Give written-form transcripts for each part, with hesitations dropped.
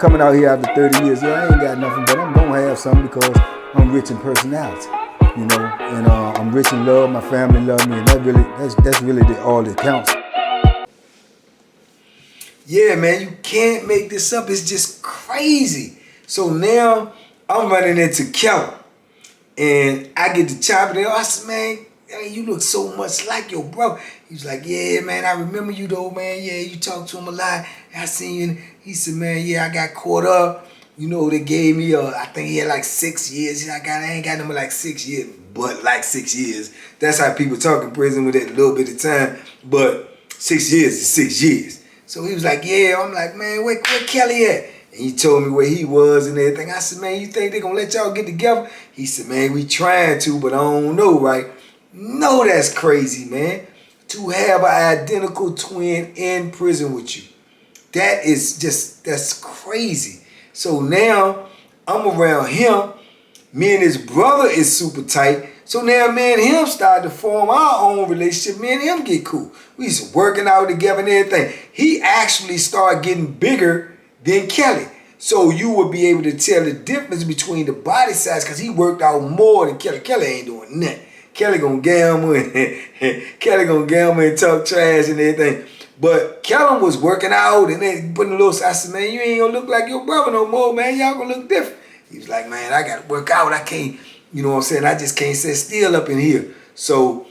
coming out here after 30 years, yeah, I ain't got nothing, but I'm gonna have something because I'm rich in personality, you know, and I'm rich in love. My family love me, and that's really all that counts. Yeah, man, you can't make this up. It's just crazy. So now I'm running into Kelly, and I get to chopping it. I said, man, you look so much like your brother. He was like, yeah, man, I remember you though, man. Yeah, you talked to him a lot. I seen you. And he said, man, yeah, I got caught up. You know, they gave me, I think he had like 6 years. I ain't got him like 6 years, but like 6 years. That's how people talk in prison with that little bit of time. But 6 years is 6 years. So he was like, yeah. I'm like, man, where Kelly at? And he told me where he was and everything. I said, man, you think they gonna let y'all get together? He said, man, we trying to, but I don't know, right? No, that's crazy, man. To have an identical twin in prison with you. That's crazy. So now I'm around him. Me and his brother is super tight. So now me and him started to form our own relationship. Me and him get cool. We used to working out together and everything. He actually started getting bigger than Kelly. So you would be able to tell the difference between the body size because he worked out more than Kelly. Kelly ain't doing nothing. Kelly gonna gamble and talk trash and everything. But Kelly was working out and then putting a little, I said, man, you ain't gonna look like your brother no more, man. Y'all gonna look different. He was like, man, I gotta work out. I can't, you know what I'm saying? I just can't sit still up in here. So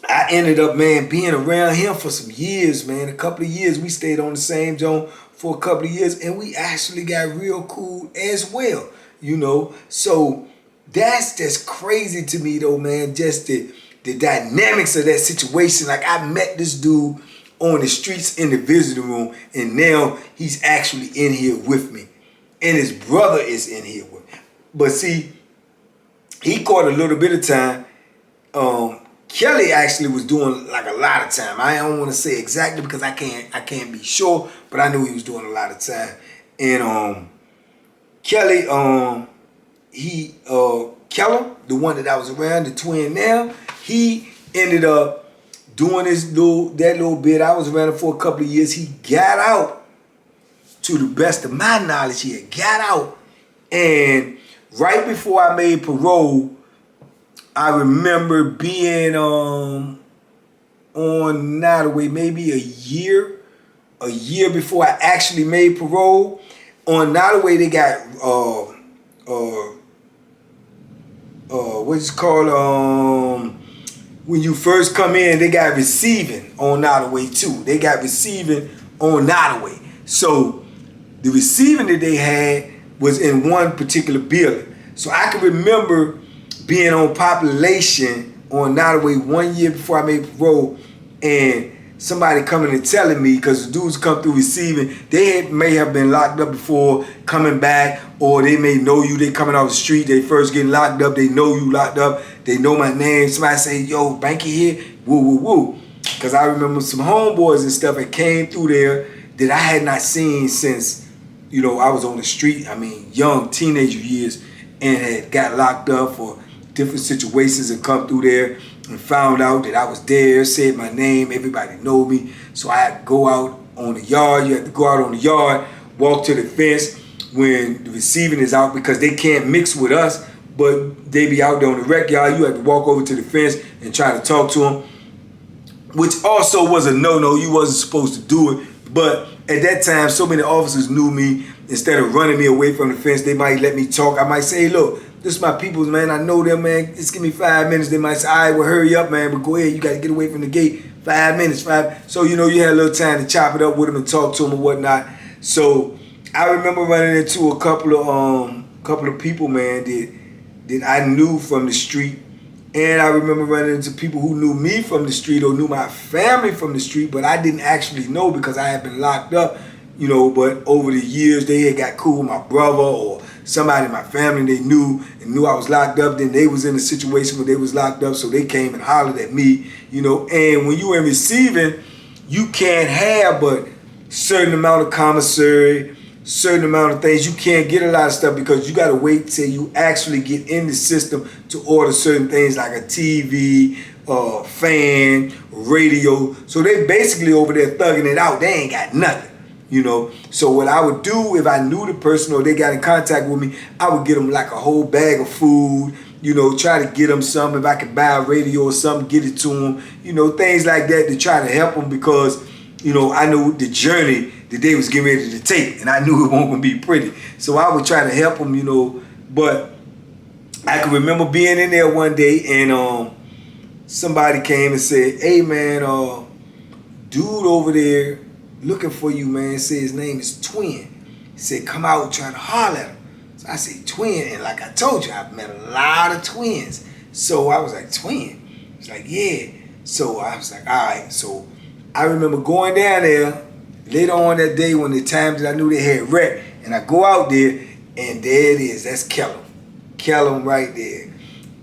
I ended up, man, being around him for some years, man. A couple of years. We stayed on the same zone for a couple of years and we actually got real cool as well, you know? So that's just crazy to me though, man. Just the dynamics of that situation. Like I met this dude on the streets in the visiting room and now he's actually in here with me. And his brother is in here with me. But see, he caught a little bit of time. Kelly actually was doing like a lot of time. I don't want to say exactly because I can't be sure, but I knew he was doing a lot of time. And Kelly, Keller, the one that I was around, the twin now, he ended up doing that little bit. I was around him for a couple of years. He got out. To the best of my knowledge, he had got out. And right before I made parole, I remember being on Nottoway maybe a year before I actually made parole. On Nottoway, they got what's it called? When you first come in, they got receiving on Nottoway too. They got receiving on Nottoway. So the receiving that they had was in one particular building. So I can remember being on population on Nottoway 1 year before I made parole, and somebody coming and telling me, because the dudes come through receiving, they may have been locked up before coming back, or they may know you, they coming off the street, they first getting locked up, they know you locked up, they know my name, somebody say, yo, Banky here, woo, woo, woo. Because I remember some homeboys and stuff that came through there that I had not seen since, you know, I was on the street, I mean, young teenager years, and had got locked up for different situations and come through there and found out that I was there, said my name, everybody know me. So I had to go out on the yard. You have to go out on the yard, walk to the fence when the receiving is out because they can't mix with us, but they be out there on the rec yard. You have to walk over to the fence and try to talk to them, which also was a no-no. You wasn't supposed to do it. But at that time, so many officers knew me. Instead of running me away from the fence, they might let me talk. I might say, hey, look, this is my peoples, man. I know them, man. Just give me 5 minutes. They might say, all right, well, hurry up, man. But go ahead. You got to get away from the gate. 5 minutes, 5. So, you know, you had a little time to chop it up with them and talk to them and whatnot. So I remember running into a couple of people, man, that I knew from the street. And I remember running into people who knew me from the street or knew my family from the street, but I didn't actually know because I had been locked up, you know, but over the years they had got cool with my brother or somebody in my family they knew and knew I was locked up. Then they was in a situation where they was locked up, so they came and hollered at me, you know. And when you in receiving, you can't have but certain amount of commissary, certain amount of things. You can't get a lot of stuff because you got to wait till you actually get in the system to order certain things like a TV, fan, radio. So they basically over there thugging it out. They ain't got nothing. you know. So what I would do if I knew the person or they got in contact with me, I would get them like a whole bag of food, you know, try to get them something. If I could buy a radio or something, get it to them, you know, things like that to try to help them because, you know, I knew the journey that they was getting ready to take, and I knew it wasn't gonna be pretty. So I would try to help them, you know. But I can remember being in there one day, and somebody came and said, "Hey man, dude over there looking for you, man. Said his name is Twin. He said come out and try to holler at him." So I said Twin, and like I told you, I've met a lot of twins. So I was like, Twin? He's like, yeah. So I was like, all right. So I remember going down there later on that day when the time that I knew they had wrecked, and I go out there, and there it is. That's Kellum. Kellum right there.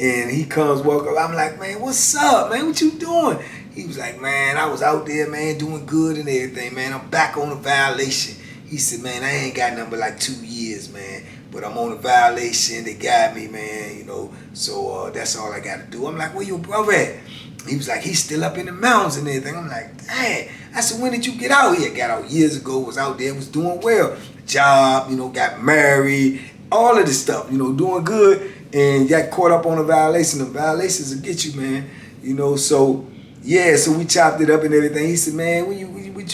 And he comes walk up. I'm like, man, what's up, man? What you doing? He was like, man, I was out there, man, doing good and everything, man. I'm back on a violation. He said, man, I ain't got nothing but like 2 years, man. But I'm on a violation. They got me, man, you know. So that's all I got to do. I'm like, where your brother at? He was like, he's still up in the mountains and everything. I'm like, dang. I said, when did you get out here? Got out years ago, was out there, was doing well. Job, you know, got married, all of this stuff, you know, doing good. And got caught up on a violation. The violations will get you, man. You know, so, yeah, so we chopped it up and everything. He said, man, what you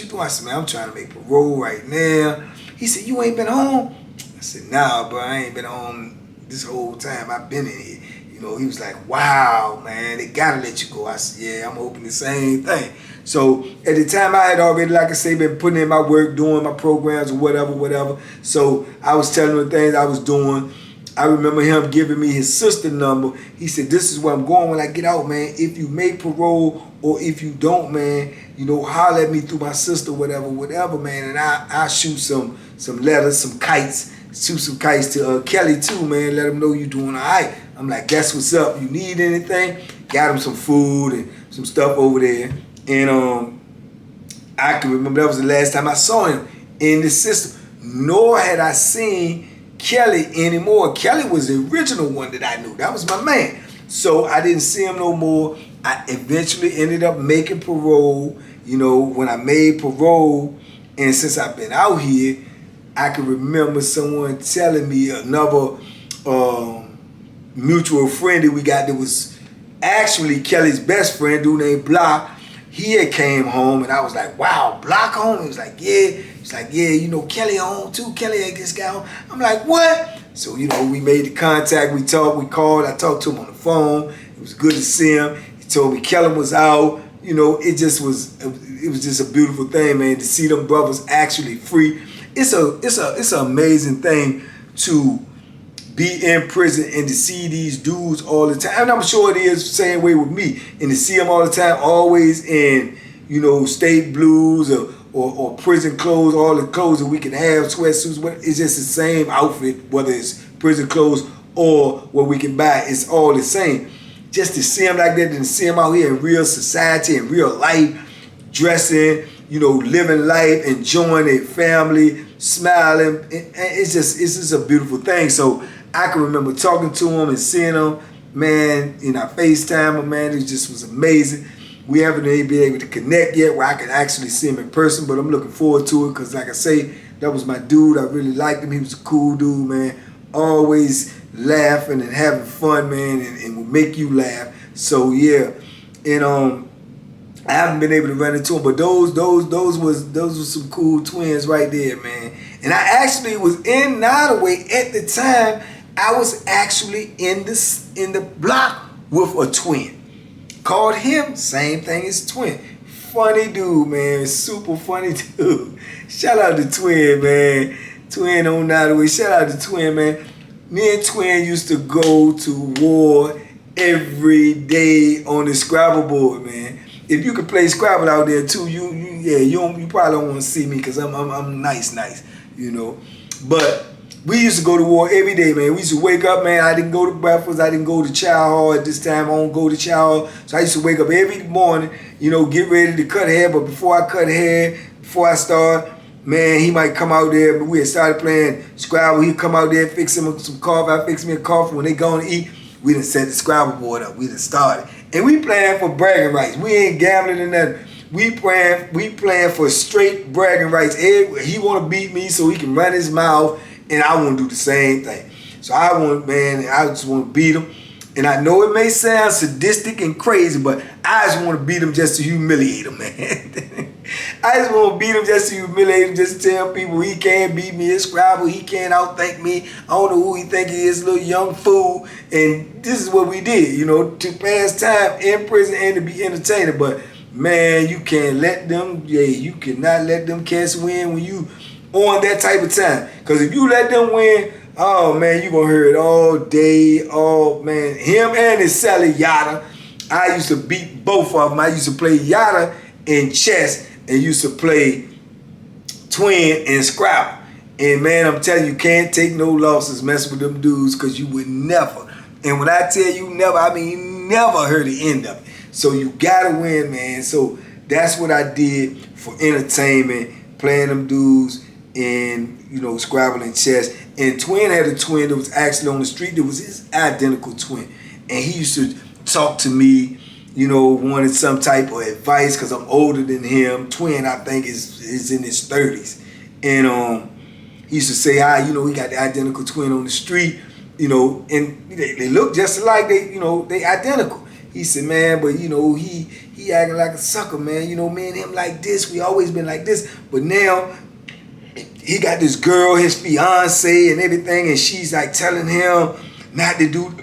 doing? I said, man, I'm trying to make parole right now. He said, you ain't been home? I said, nah, bro, I ain't been home this whole time I've been in here. You know, he was like, wow, man, they gotta let you go. I said, yeah, I'm hoping the same thing. So at the time I had already, like I say, been putting in my work, doing my programs or whatever. So I was telling him the things I was doing. I remember him giving me his sister number. He said, this is where I'm going when I get out, man. If you make parole or if you don't, man, you know, holler at me through my sister, whatever, man. And I shoot some letters, some kites. Shoot some kites to Kelly too, man. Let him know you doing all right. I'm like, that's what's up. You need anything? Got him some food and some stuff over there. And I can remember that was the last time I saw him in the system. Nor had I seen Kelly anymore. Kelly was the original one that I knew. That was my man. So I didn't see him no more. I eventually ended up making parole. You know, when I made parole, and since I've been out here, I can remember someone telling me another mutual friend that we got that was actually Kelly's best friend, dude named Block. He had came home, and I was like, wow, Block home? He was like, yeah. He's like, yeah, you know, Kelly home too. Kelly had just got home. I'm like, what? So, you know, we made the contact. We talked, we called. I talked to him on the phone. It was good to see him. He told me Kelly was out. You know, it was just a beautiful thing, man, to see them brothers actually free. It's an amazing thing to be in prison and to see these dudes all the time. And I'm sure it is the same way with me. And to see them all the time, always in, you know, state blues or prison clothes, all the clothes that we can have, sweatsuits, it's just the same outfit, whether it's prison clothes or what we can buy, it's all the same. Just to see them like that and to see them out here in real society, in real life, dressing, you know, living life, enjoying their family, smiling. It's just a beautiful thing. So I can remember talking to him and seeing him, man, in our FaceTime, man, it just was amazing. We haven't been able to connect yet where I can actually see him in person, but I'm looking forward to it because, like I say, that was my dude. I really liked him. He was a cool dude, man. Always laughing and having fun, man, and would make you laugh. So yeah, and I haven't been able to run into him, but those was some cool twins right there, man. And I actually was in Nottoway at the time. I was actually in the block with a twin. Called him, same thing as Twin. Funny dude, man. Super funny dude. Shout out to Twin, man. Twin on Nottoway. Shout out to Twin, man. Me and Twin used to go to war every day on the Scrabble board, man. If you could play Scrabble out there too, you probably don't want to see me because I'm nice, you know. But we used to go to war every day, man. We used to wake up, man. I didn't go to breakfast. I didn't go to chow hall at this time. I don't go to chow hall. So I used to wake up every morning, you know, get ready to cut hair. But before I cut hair, before I start, man, he might come out there. But we had started playing Scrabble. He'd come out there, fix him some coffee. I fix me a coffee. When they going to eat, we done set the Scrabble board up. We done started. And we playing for bragging rights. We ain't gambling or nothing. We playing for straight bragging rights. He want to beat me so he can run his mouth, and I want to do the same thing. So I just want to beat him. And I know it may sound sadistic and crazy, but I just want to beat him just to humiliate him, man. I just want to beat him just to humiliate him, just to tell people he can't beat me at Scrabble, he can't outthink me. I don't know who he think he is, little young fool. And this is what we did, to pass time in prison and to be entertained. But man, you you cannot let them cats win when you on that type of time. Because if you let them win, oh man, you gonna hear it all day. Oh man, him and his Sally Yada. I used to beat both of them. I used to play Yada in chess and used to play Twin in Scrabble. And man, I'm telling you, can't take no losses messing with them dudes, because you would never. And when I tell you never, I mean you never heard the end of it. So you gotta win, man. So that's what I did for entertainment, playing them dudes in, Scrabble and chess. And Twin had a twin that was actually on the street that was his identical twin. And he used to talk to me, wanted some type of advice because I'm older than him. Twin, I think, is in his 30s. And he used to say how, he got the identical twin on the street, and they look just alike, they identical. He said, man, but he acting like a sucker, man. Me and him like this, we always been like this. But now he got this girl, his fiance and everything, and she's like telling him not to do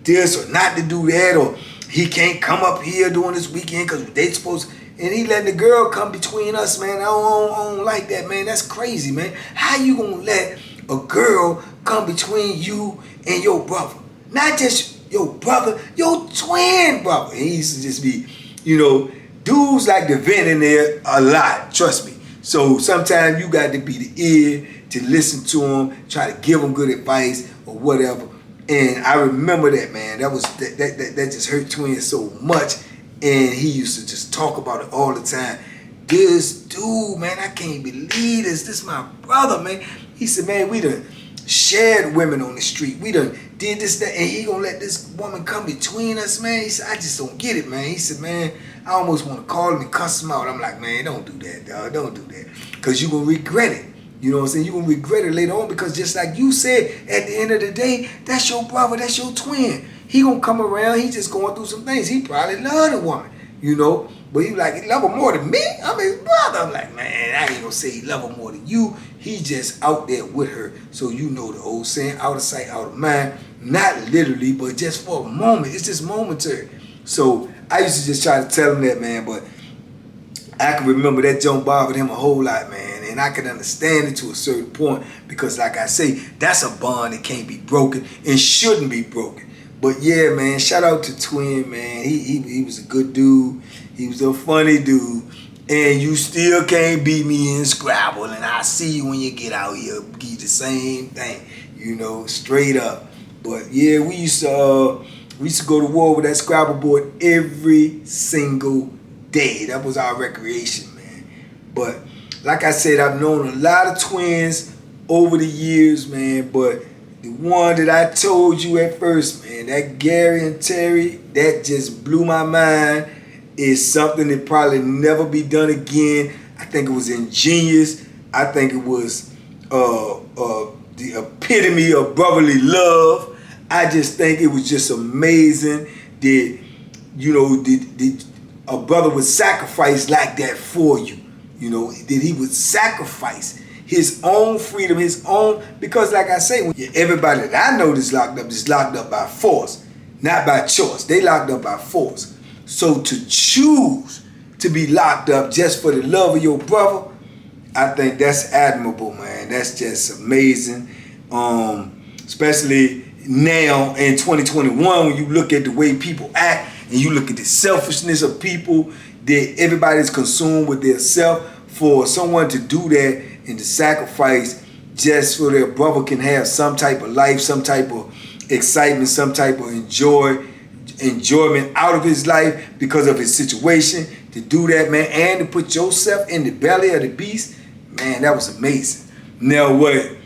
this or not to do that, or he can't come up here during this weekend because they supposed to, and he letting the girl come between us, man. I don't like that, man. That's crazy, man. How you gonna let a girl come between you and your brother? Not just your brother, your twin brother. And he used to just be, dudes like to vent in there a lot, trust me. So sometimes you got to be the ear to listen to them, try to give them good advice or whatever. And I remember that, man. That just hurt Twin so much. And he used to just talk about it all the time. This dude, man, I can't believe this. This is my brother, man. He said, man, we done shared women on the street. We done did this, that, and he gonna let this woman come between us, man. He said, I just don't get it, man. He said, man, I almost want to call him and cuss him out. I'm like, man, don't do that, dog. Don't do that. Because you're gonna regret it. You know what I'm saying? You're going to regret it later on, because just like you said, at the end of the day, that's your brother, that's your twin. He going to come around, he just going through some things. He probably love the woman, But he like, he love her more than me? I'm his brother. I'm like, man, I ain't going to say he love her more than you. He just out there with her. So the old saying, out of sight, out of mind. Not literally, but just for a moment. It's just momentary. So I used to just try to tell him that, man, but I can remember that don't bothered him a whole lot, man. And I can understand it to a certain point, because like I say, that's a bond that can't be broken and shouldn't be broken. But yeah, man, shout out to Twin, man. He was a good dude. He was a funny dude. And you still can't beat me in Scrabble. And I see you when you get out here. Give the same thing, straight up. But yeah, we used to go to war with that Scrabble board every single day. That was our recreation, man. But like I said, I've known a lot of twins over the years, man. But the one that I told you at first, man, that Gary and Terry, that just blew my mind. Is something that probably never be done again. I think it was ingenious. I think it was the epitome of brotherly love. I just think it was just amazing that, a brother would sacrifice like that for you. That he would sacrifice his own freedom, his own, because like I say, everybody that I know that's locked up by force, not by choice. They locked up by force. So to choose to be locked up just for the love of your brother, I think that's admirable, man. That's just amazing. Especially now in 2021, when you look at the way people act and you look at the selfishness of people, that everybody's consumed with their self. For someone to do that and to sacrifice just so their brother can have some type of life, some type of excitement, some type of enjoyment out of his life because of his situation, to do that, man, and to put yourself in the belly of the beast, man, that was amazing. Now, what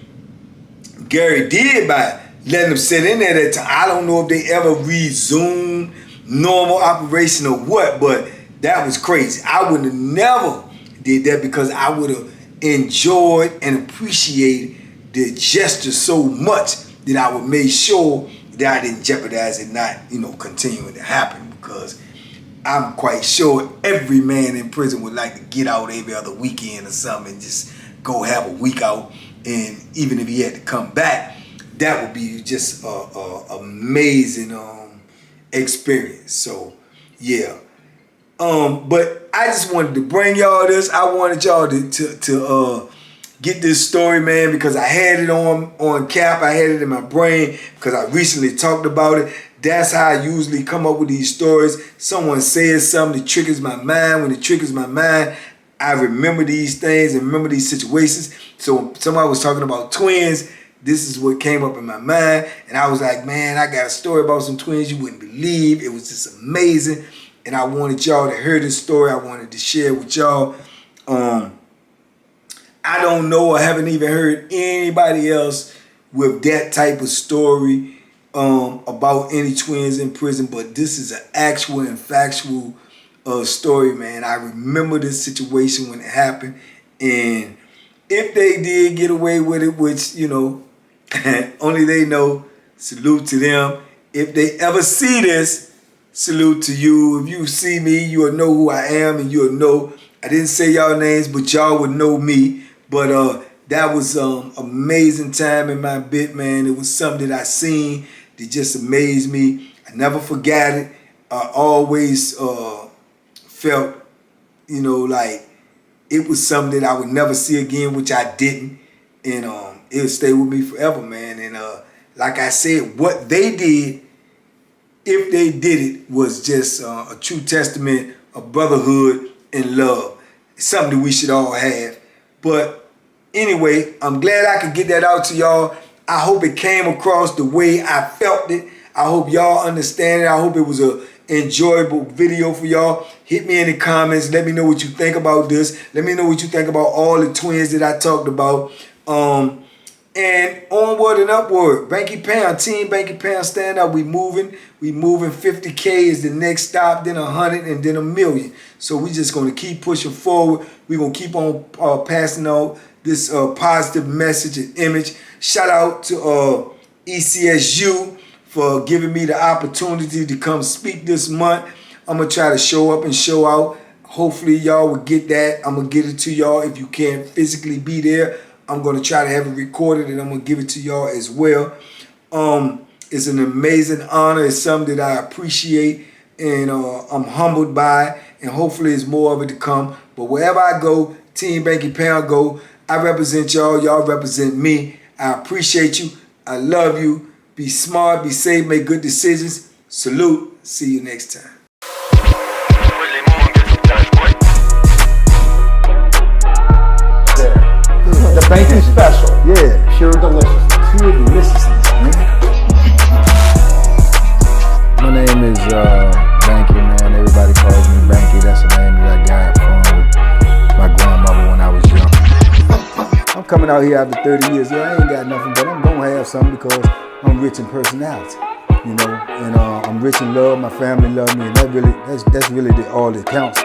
Gary did by letting them sit in there that time, I don't know if they ever resumed normal operation or what, but that was crazy. I would have never did that because I would have enjoyed and appreciated the gesture so much that I would make sure that I didn't jeopardize it not, continuing to happen, because I'm quite sure every man in prison would like to get out every other weekend or something and just go have a week out. And even if he had to come back, that would be just a amazing experience. So yeah. But I just wanted to bring y'all this. I wanted y'all to get this story, man, because I had it on cap. I had it in my brain because I recently talked about it. That's how I usually come up with these stories. Someone says something that triggers my mind. When it triggers my mind, I remember these things and remember these situations. So somebody was talking about twins. This is what came up in my mind. And I was like, man, I got a story about some twins you wouldn't believe. It was just amazing. And I wanted y'all to hear this story. I wanted to share with y'all. I don't know or haven't even heard anybody else with that type of story about any twins in prison, but this is an actual and factual story, man. I remember this situation when it happened, and if they did get away with it, which, only they know, salute to them. If they ever see this, salute to you. If you see me, you'll know who I am, and you'll know, I didn't say y'all names, but y'all would know me. But that was amazing time in my bit, man. It was something that I seen that just amazed me. I never forgot it. I always felt, like it was something that I would never see again, which I didn't. And it'll stay with me forever, man. And like I said, what they did, if they did it, was just a true testament of brotherhood and love. It's something that we should all have. But anyway, I'm glad I could get that out to y'all. I hope it came across the way I felt it. I hope y'all understand it. I hope it was an enjoyable video for y'all. Hit me in the comments. Let me know what you think about this. Let me know what you think about all the twins that I talked about. And onward and upward. Banky Pound, Team Banky Pound, stand up. We moving. 50K is the next stop, then 100, and then 1,000,000. So we just going to keep pushing forward. We're going to keep on passing out this positive message and image. Shout out to ECSU for giving me the opportunity to come speak this month. I'm going to try to show up and show out. Hopefully y'all will get that. I'm going to get it to y'all. If you can't physically be there, I'm going to try to have it recorded, and I'm going to give it to y'all as well. It's an amazing honor. It's something that I appreciate, and I'm humbled by, and hopefully it's more of it to come. But wherever I go, Team Banky Pound go, I represent y'all. Y'all represent me. I appreciate you. I love you. Be smart, be safe, make good decisions. Salute. See you next time. The bacon special. Yeah. Pure deliciousness. Pure deliciousness, man. My name is Banky, man. Everybody calls me Banky. That's the name that I got from my grandmother when I was young. I'm coming out here after 30 years. Yeah, I ain't got nothing, but I'm gonna have something because I'm rich in personality, and I'm rich in love. My family love me, and that's really all that counts.